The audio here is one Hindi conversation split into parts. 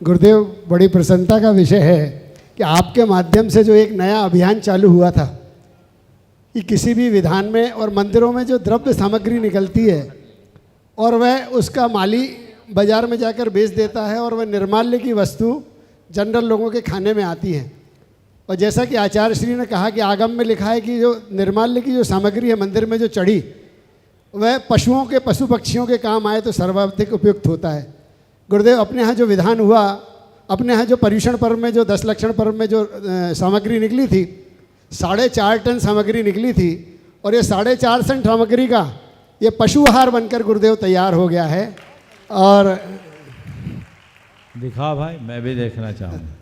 गुरुदेव, बड़ी प्रसन्नता का विषय है कि आपके माध्यम से जो एक नया अभियान चालू हुआ था कि किसी भी विधान में और मंदिरों में जो द्रव्य सामग्री निकलती है और वह उसका माली बाजार में जाकर बेच देता है और वह निर्माल्य की वस्तु जनरल लोगों के खाने में आती है। और जैसा कि आचार्य श्री ने कहा कि आगम में लिखा है कि जो निर्माल्य की जो सामग्री है मंदिर में जो चढ़ी वह पशुओं के पशु पक्षियों के काम आए तो सर्वाधिक उपयुक्त होता है। गुरुदेव, अपने यहाँ जो विधान हुआ, अपने यहाँ जो पर्यूषण पर्व में जो 10 लक्षण पर्व में जो सामग्री निकली थी 4.5 टन सामग्री निकली थी और ये 4.5 टन सामग्री का ये पशु आहार बनकर गुरुदेव तैयार हो गया है। और दिखाओ भाई, मैं भी देखना चाहूँगा।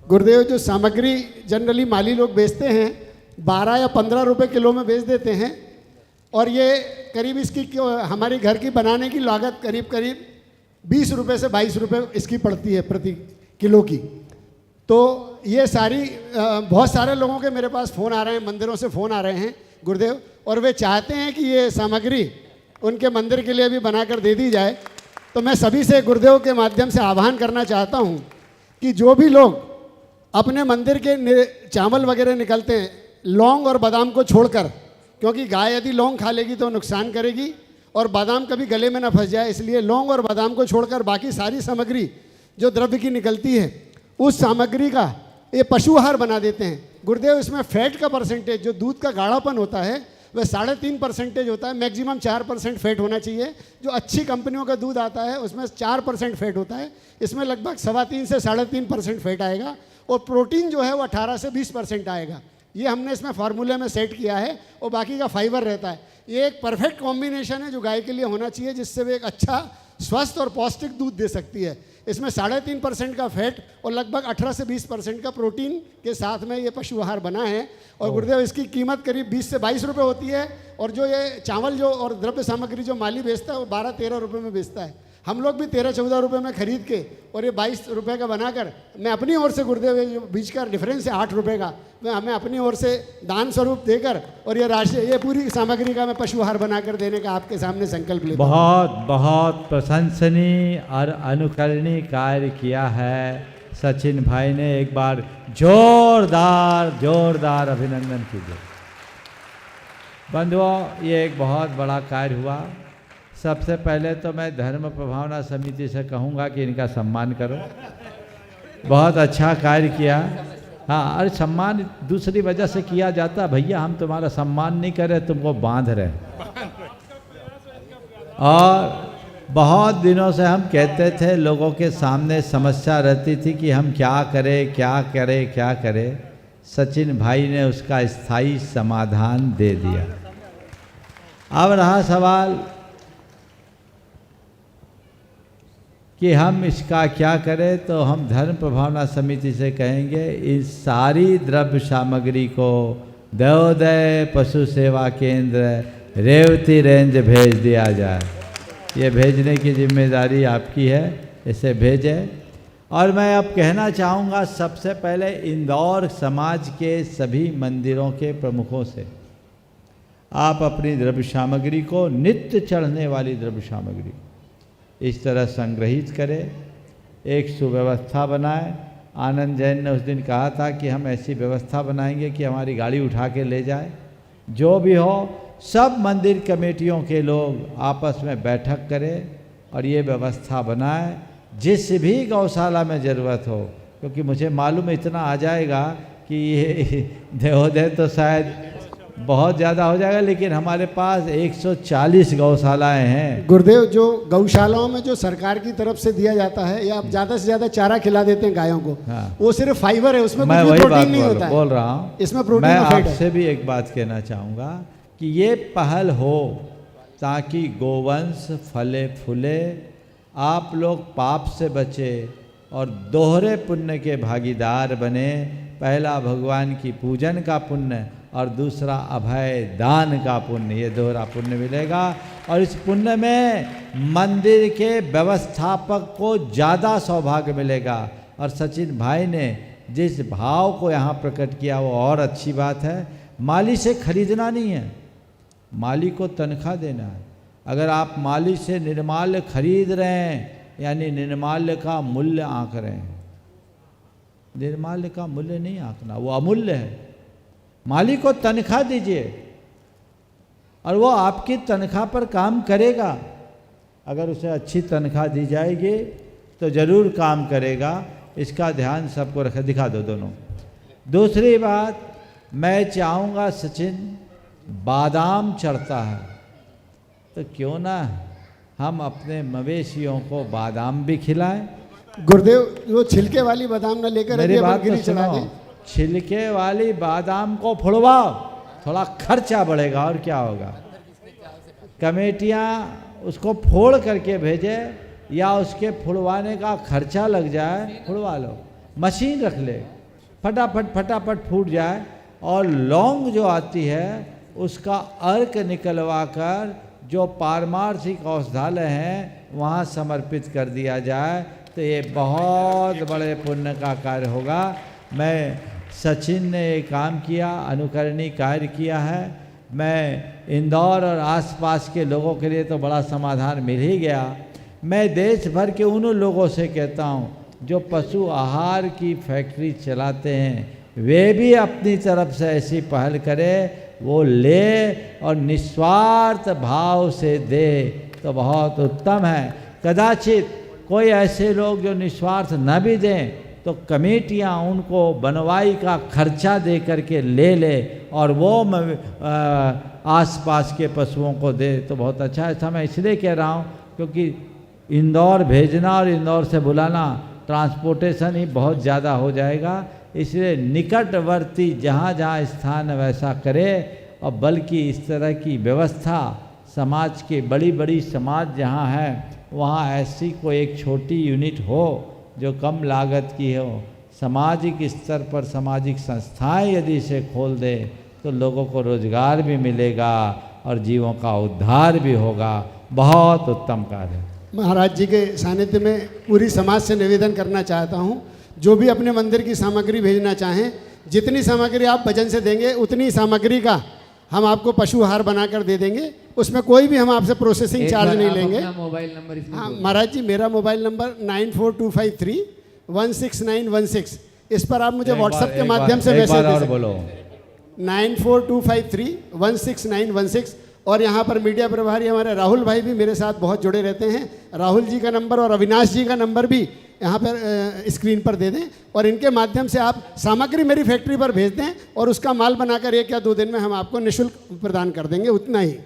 गुरुदेव, जो सामग्री जनरली माली लोग बेचते हैं 12 या 15 रुपए किलो में बेच देते हैं और ये करीब इसकी हमारी घर की बनाने की लागत करीब 20 रुपये से 22 रुपये इसकी पड़ती है प्रति किलो की। तो ये सारी बहुत सारे लोगों के मेरे पास फ़ोन आ रहे हैं, मंदिरों से फ़ोन आ रहे हैं गुरुदेव, और वे चाहते हैं कि ये सामग्री उनके मंदिर के लिए भी बनाकर दे दी जाए। तो मैं सभी से गुरुदेव के माध्यम से आह्वान करना चाहता हूँ कि जो भी लोग अपने मंदिर के चावल वगैरह निकलते हैं लौंग और बादाम को छोड़कर, क्योंकि गाय यदि लौंग खा लेगी तो नुकसान करेगी और बादाम कभी गले में ना फंस जाए, इसलिए लौंग और बादाम को छोड़कर बाकी सारी सामग्री जो द्रव्य की निकलती है उस सामग्री का ये पशु आहार बना देते हैं। गुरुदेव, इसमें फैट का परसेंटेज जो दूध का गाढ़ापन होता है वह 3.5% होता है, मैक्सिमम 4% फैट होना चाहिए। जो अच्छी कंपनियों का दूध आता है उसमें 4% फैट होता है, इसमें लगभग 3.25 से 3.5% फैट आएगा और प्रोटीन जो है वो 18 से 20% आएगा। ये हमने इसमें फार्मूले में सेट किया है और बाकी का फाइबर रहता है। ये एक परफेक्ट कॉम्बिनेशन है जो गाय के लिए होना चाहिए, जिससे वे एक अच्छा स्वस्थ और पौष्टिक दूध दे सकती है। इसमें 3.5% का फैट और लगभग 18 से 20% का प्रोटीन के साथ में ये पशु आहार बना है। और गुरुदेव, इसकी कीमत करीब 20 से 22 रुपये होती है और जो ये चावल जो और द्रव्य सामग्री जो माली बेचता है वो 12-13 रुपये में बेचता है। हम लोग भी 13-14 रुपये में खरीद के और ये 22 रुपये का बनाकर मैं अपनी ओर से गुरुदेव ये बीच का डिफरेंस है 8 रुपये का, मैं हमें अपनी ओर से दान स्वरूप देकर और ये राशि ये पूरी सामग्री का मैं पशु आहार बनाकर देने का आपके सामने संकल्प लेता हूं। बहुत बहुत प्रशंसनीय और अनुकरणीय कार्य किया है सचिन भाई ने। एक बार जोरदार अभिनंदन कीजिए। बंधुओं, ये एक बहुत बड़ा कार्य हुआ। सबसे पहले तो मैं धर्म प्रभावना समिति से कहूँगा कि इनका सम्मान करो, बहुत अच्छा कार्य किया। हाँ, अरे सम्मान दूसरी वजह से किया जाता, भैया हम तुम्हारा सम्मान नहीं कर रहे, तुमको बांध रहे। और बहुत दिनों से हम कहते थे, लोगों के सामने समस्या रहती थी कि हम क्या करें। सचिन भाई ने उसका स्थायी समाधान दे दिया। अब रहा सवाल कि हम इसका क्या करें, तो हम धर्म प्रभावना समिति से कहेंगे इस सारी द्रव्य सामग्री को देवोदय पशु सेवा केंद्र रेवती रेंज भेज दिया जाए। ये भेजने की जिम्मेदारी आपकी है, इसे भेजें। और मैं अब कहना चाहूँगा सबसे पहले इंदौर समाज के सभी मंदिरों के प्रमुखों से, आप अपनी द्रव्य सामग्री को, नित्य चढ़ने वाली द्रव्य सामग्री इस तरह संग्रहित करें, एक सुव्यवस्था बनाएं। आनंद जैन ने उस दिन कहा था कि हम ऐसी व्यवस्था बनाएंगे कि हमारी गाड़ी उठा के ले जाए। जो भी हो, सब मंदिर कमेटियों के लोग आपस में बैठक करें और ये व्यवस्था बनाएं। जिस भी गौशाला में ज़रूरत हो, क्योंकि मुझे मालूम इतना आ जाएगा कि ये देवोदय तो शायद बहुत ज़्यादा हो जाएगा, लेकिन हमारे पास 140 गौशालाएं हैं। गुरुदेव, जो गौशालाओं में जो सरकार की तरफ से दिया जाता है या आप ज़्यादा से ज़्यादा चारा खिला देते हैं गायों को, हाँ, वो सिर्फ फाइबर है, उसमें मैं कोई वही प्रोटीन नहीं होता है। बोल रहा हूँ, इसमें प्रोटीन मैं और फैट आपसे भी एक बात कहना चाहूँगा कि ये पहल हो ताकि गोवंश फले फूले, आप लोग पाप से बचे और दोहरे पुण्य के भागीदार बने। पहला भगवान की पूजन का पुण्य और दूसरा अभय दान का पुण्य, ये दोहरा पुण्य मिलेगा। और इस पुण्य में मंदिर के व्यवस्थापक को ज़्यादा सौभाग्य मिलेगा। और सचिन भाई ने जिस भाव को यहाँ प्रकट किया वो और अच्छी बात है। माली से खरीदना नहीं है, माली को तनख्वाह देना है। अगर आप माली से निर्माल्य खरीद रहे हैं यानी निर्माल्य का मूल्य आंक रहे हैं। निर्माल्य का मूल्य नहीं आंकना, वो अमूल्य है। मालिक को तनख्वाह दीजिए और वो आपकी तनख्वाह पर काम करेगा। अगर उसे अच्छी तनख्वाह दी जाएगी तो ज़रूर काम करेगा। इसका ध्यान सबको रखे। दिखा दो दोनों। दूसरी बात, मैं चाहूँगा सचिन बादाम चढ़ता है तो क्यों ना हम अपने मवेशियों को बादाम भी खिलाएं। गुरुदेव वो छिलके वाली बादाम ना लेकर मेरी बात तो गिरी चढ़ा सुनो, दें। छिलके वाली बादाम को फुड़वाओ, थोड़ा खर्चा बढ़ेगा और क्या होगा। कमेटियाँ उसको फोड़ करके भेजे या उसके फुड़वाने का खर्चा लग जाए, फुड़वा लो। मशीन रख ले, फटाफट फटाफट फूट जाए। और लौंग जो आती है उसका अर्क निकलवा कर जो पारमार्थिक औषधालय हैं वहाँ समर्पित कर दिया जाए तो ये बहुत बड़े पुण्य का कार्य होगा। मैं सचिन ने ये काम किया, अनुकरणीय कार्य किया है। मैं इंदौर और आसपास के लोगों के लिए तो बड़ा समाधान मिल ही गया। मैं देश भर के उन लोगों से कहता हूँ जो पशु आहार की फैक्ट्री चलाते हैं, वे भी अपनी तरफ से ऐसी पहल करें, वो ले और निस्वार्थ भाव से दे तो बहुत उत्तम है। कदाचित कोई ऐसे लोग जो निस्वार्थ न भी दें तो कमेटियाँ उनको बनवाई का खर्चा दे करके ले और वो आसपास के पशुओं को दे तो बहुत अच्छा है। ऐसा मैं इसलिए कह रहा हूँ क्योंकि इंदौर भेजना और इंदौर से बुलाना ट्रांसपोर्टेशन ही बहुत ज़्यादा हो जाएगा। इसलिए निकटवर्ती जहाँ जहाँ स्थान वैसा करे और बल्कि इस तरह की व्यवस्था समाज के बड़ी बड़ी समाज जहाँ है वहाँ ऐसी कोई एक छोटी यूनिट हो जो कम लागत की हो। सामाजिक स्तर पर सामाजिक संस्थाएं यदि इसे खोल दे तो लोगों को रोजगार भी मिलेगा और जीवों का उद्धार भी होगा। बहुत उत्तम कार्य। महाराज जी के सानिध्य में पूरी समाज से निवेदन करना चाहता हूँ, जो भी अपने मंदिर की सामग्री भेजना चाहें, जितनी सामग्री आप भजन से देंगे उतनी सामग्री का हम आपको पशु आहार बनाकर दे देंगे। उसमें कोई भी हम आपसे प्रोसेसिंग चार्ज नहीं लेंगे। मोबाइल नंबर हाँ महाराज जी, मेरा मोबाइल नंबर 9425316916। इस पर आप मुझे व्हाट्सएप के माध्यम से मैसेज दे सकते हैं। 9425316916। और यहाँ पर मीडिया प्रभारी हमारे राहुल भाई भी मेरे साथ बहुत जुड़े रहते हैं। राहुल जी का नंबर और अविनाश जी का नंबर भी यहाँ पर स्क्रीन पर दे दें और इनके माध्यम से आप सामग्री मेरी फैक्ट्री पर भेज दें और उसका माल बनाकर 1 या 2 दिन में हम आपको निःशुल्क प्रदान कर देंगे। उतना ही।